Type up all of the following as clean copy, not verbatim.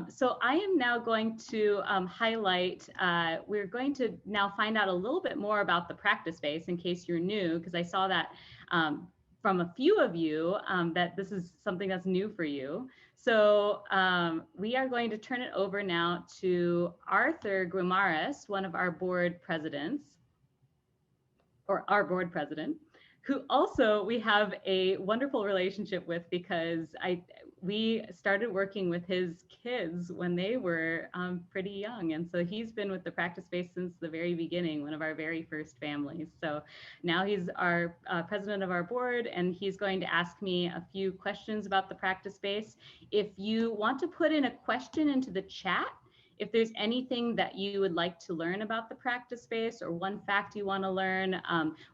So I am now going to highlight, we're going to now find out a little bit more about the practice space in case you're new, because I saw that from a few of you that this is something that's new for you. So we are going to turn it over now to Arthur Guimaraes, one of our board presidents, or our board president, who also we have a wonderful relationship with because we started working with his kids when they were pretty young. And so he's been with the practice space since the very beginning, one of our very first families. So now he's our president of our board, and he's going to ask me a few questions about the practice space. If you want to put in a question into the chat, if there's anything that you would like to learn about the practice space or one fact you want to learn,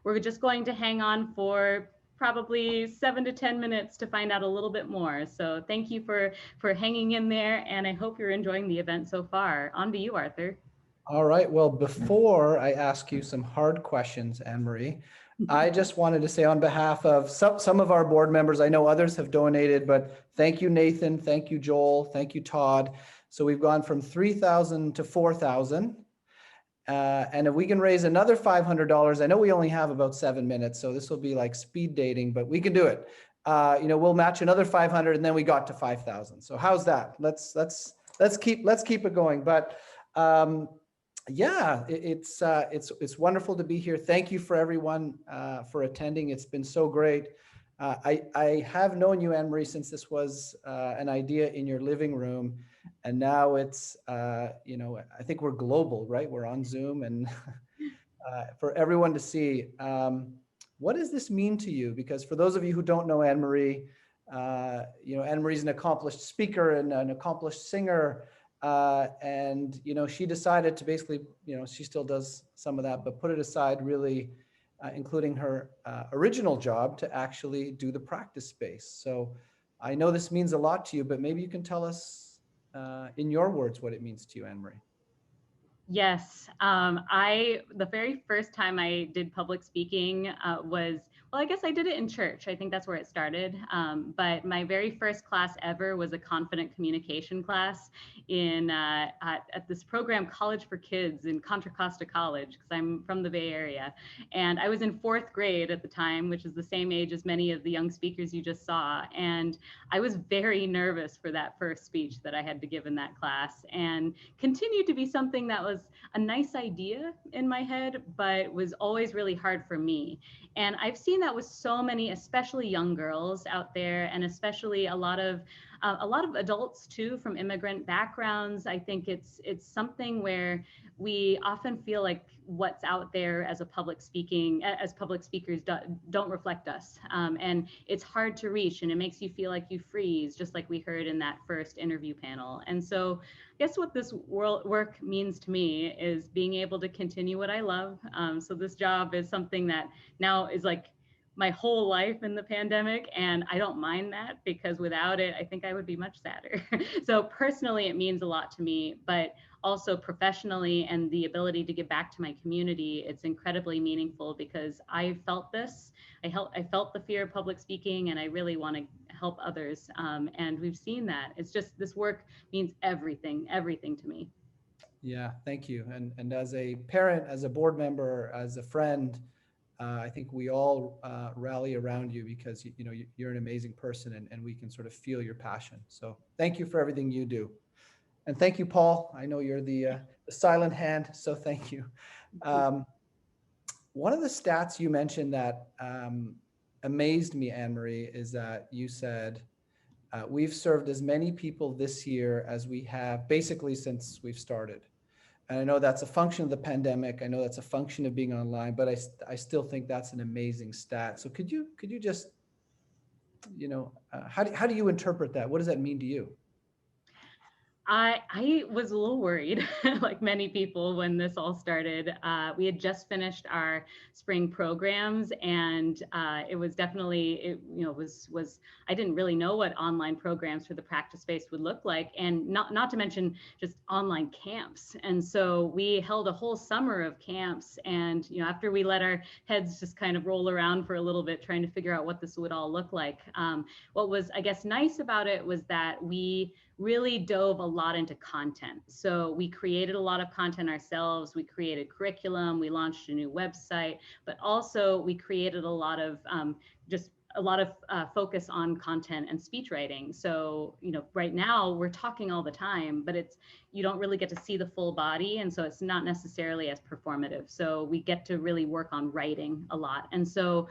we're just going to hang on for probably 7 to 10 minutes to find out a little bit more. So thank you for hanging in there, and I hope you're enjoying the event so far. On to you, Arthur. All right. Well, before I ask you some hard questions, AnnMarie, I just wanted to say on behalf of some of our board members, I know others have donated, but thank you, Nathan. Thank you, Joel. Thank you, Todd. So we've gone from 3,000 to 4,000. And if we can raise another $500, I know we only have about 7 minutes, so this will be like speed dating, but we can do it. We'll match another 500, and then we got to 5,000. So how's that? Let's keep it going. But yeah, it's wonderful to be here. Thank you for everyone for attending. It's been so great. I have known you, AnnMarie, since this was an idea in your living room. And now it's, I think we're global, right? We're on Zoom, and for everyone to see, what does this mean to you? Because for those of you who don't know AnnMarie, AnnMarie's an accomplished speaker and an accomplished singer. And, she decided to basically, she still does some of that, but put it aside, really, including her original job to actually do the practice space. So I know this means a lot to you, but maybe you can tell us in your words what it means to you, AnnMarie. Yes, the very first time I did public speaking was, well, I guess I did it in church. I think that's where it started. But my very first class ever was a confident communication class at this program, College for Kids in Contra Costa College, because I'm from the Bay Area. And I was in 4th grade at the time, which is the same age as many of the young speakers you just saw. And I was very nervous for that first speech that I had to give in that class, and continued to be something that was a nice idea in my head, but was always really hard for me. And I've seen that with so many, especially young girls out there, and especially a lot of adults too from immigrant backgrounds. I think it's something where we often feel like what's out there as public speakers don't reflect us. And it's hard to reach, and it makes you feel like you freeze, just like we heard in that first interview panel. And so I guess what this work means to me is being able to continue what I love. So this job is something that now is like my whole life in the pandemic, and I don't mind that, because without it, I think I would be much sadder. So personally, it means a lot to me, but also professionally and the ability to give back to my community, it's incredibly meaningful, because I felt this. I felt the fear of public speaking, and I really want to help others. And we've seen that. It's just, this work means everything to me. Yeah, thank you. And as a parent, as a board member, as a friend, I think we all rally around you, because you're an amazing person, and we can sort of feel your passion. So thank you for everything you do. And thank you, Paul. I know you're the silent hand, so thank you. One of the stats you mentioned that amazed me, AnnMarie, is that you said, we've served as many people this year as we have basically since we've started. And I know that's a function of the pandemic. I know that's a function of being online, but I still think that's an amazing stat. So could you just, how do you interpret that? What does that mean to you? I was a little worried, like many people, when this all started. We had just finished our spring programs, and it was definitely, I didn't really know what online programs for the practice space would look like, and not to mention just online camps. And so we held a whole summer of camps, and after we let our heads just kind of roll around for a little bit, trying to figure out what this would all look like. What was, I guess, nice about it was that we really dove a lot into content. So we created a lot of content ourselves. We created curriculum, we launched a new website, but also we created a lot of just a lot of focus on content and speech writing. So, right now we're talking all the time, but you don't really get to see the full body. And so it's not necessarily as performative. So we get to really work on writing a lot. And so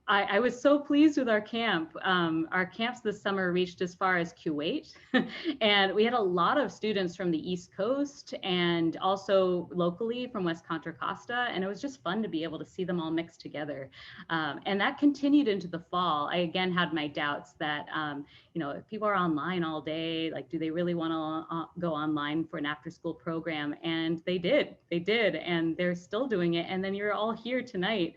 I was so pleased with our camp. Our camps this summer reached as far as Kuwait, and we had a lot of students from the East Coast and also locally from West Contra Costa, and it was just fun to be able to see them all mixed together. And that continued into the fall. I again had my doubts that, if people are online all day, like, do they really want to go online for an after-school program? And they did, and they're still doing it. And then you're all here tonight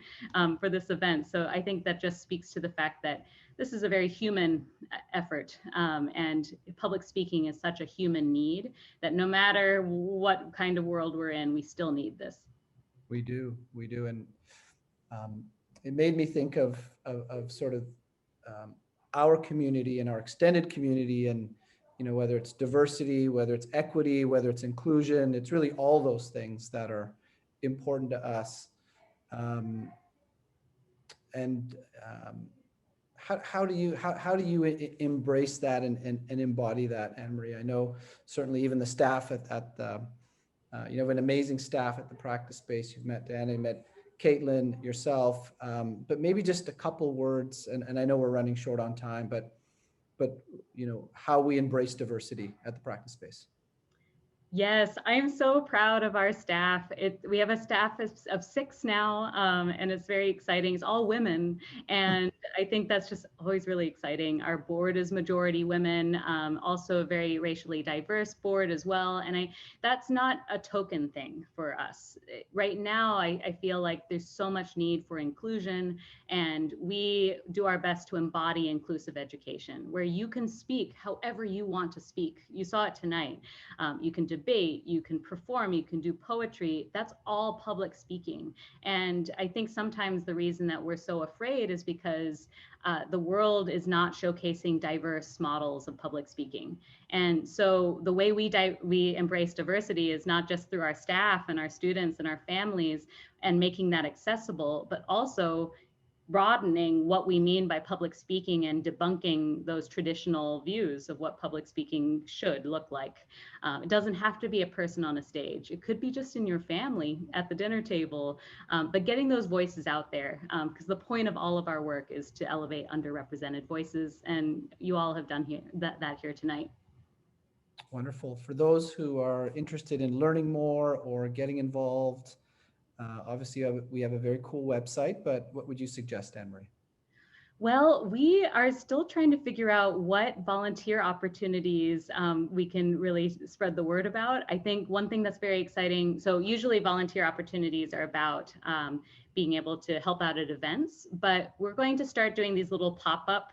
for this event. So I think that just speaks to the fact that this is a very human effort, and public speaking is such a human need that no matter what kind of world we're in, we still need this. We do. And um, it made me think of sort of our community and our extended community, and whether it's diversity, whether it's equity, whether it's inclusion, it's really all those things that are important to us. Um, and how do you embrace that and embody that, AnnMarie? I know certainly even the staff at the you have an amazing staff at the practice space. You've met Dana, you met Caitlin, yourself, but maybe just a couple words. And I know we're running short on time, but how we embrace diversity at the practice space. Yes, I am so proud of our staff. We have a staff of 6 now, and it's very exciting. It's all women, and I think that's just always really exciting. Our board is majority women, also a very racially diverse board as well, and that's not a token thing for us. Right now, I feel like there's so much need for inclusion, and we do our best to embody inclusive education, where you can speak however you want to speak. You saw it tonight. You can debate, you can perform, you can do poetry. That's all public speaking. And I think sometimes the reason that we're so afraid is because the world is not showcasing diverse models of public speaking. And so the way we embrace diversity is not just through our staff and our students and our families and making that accessible, but also broadening what we mean by public speaking and debunking those traditional views of what public speaking should look like. It doesn't have to be a person on a stage. It could be just in your family at the dinner table, but getting those voices out there, because the point of all of our work is to elevate underrepresented voices, and you all have done that here tonight. Wonderful. For those who are interested in learning more or getting involved, obviously we have a very cool website, but what would you suggest, AnnMarie? Well, we are still trying to figure out what volunteer opportunities we can really spread the word about. I think one thing that's very exciting, so usually volunteer opportunities are about being able to help out at events, but we're going to start doing these little pop-up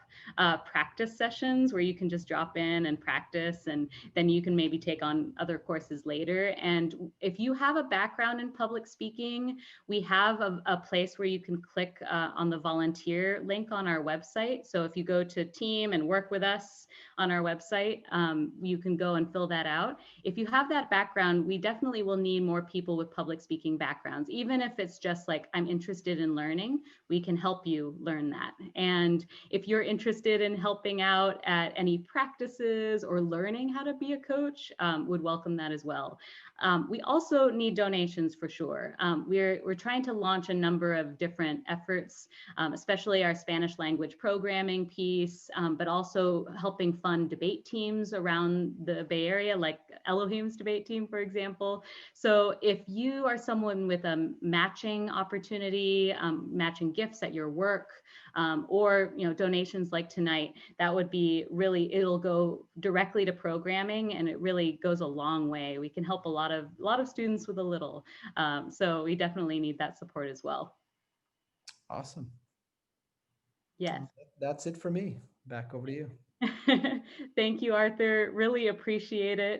practice sessions where you can just drop in and practice, and then you can maybe take on other courses later. And if you have a background in public speaking, we have a place where you can click on the volunteer link on our website. So if you go to team and work with us on our website, you can go and fill that out. If you have that background, we definitely will need more people with public speaking backgrounds. Even if it's just like, I'm interested in learning, we can help you learn that. And if you're interested in helping out at any practices or learning how to be a coach, would welcome that as well. We also need donations for sure. We're trying to launch a number of different efforts, especially our Spanish language programming piece, but also helping fund debate teams around the Bay Area, like Elohim's debate team, for example. So if you are someone with a matching opportunity, matching gifts at your work, or donations like tonight, that would be really, it'll go directly to programming, and it really goes a long way. We can help a lot of students with a little, so we definitely need that support as well. Awesome. Yes. That's it for me. Back over to you. Thank you, Arthur. Really appreciate it.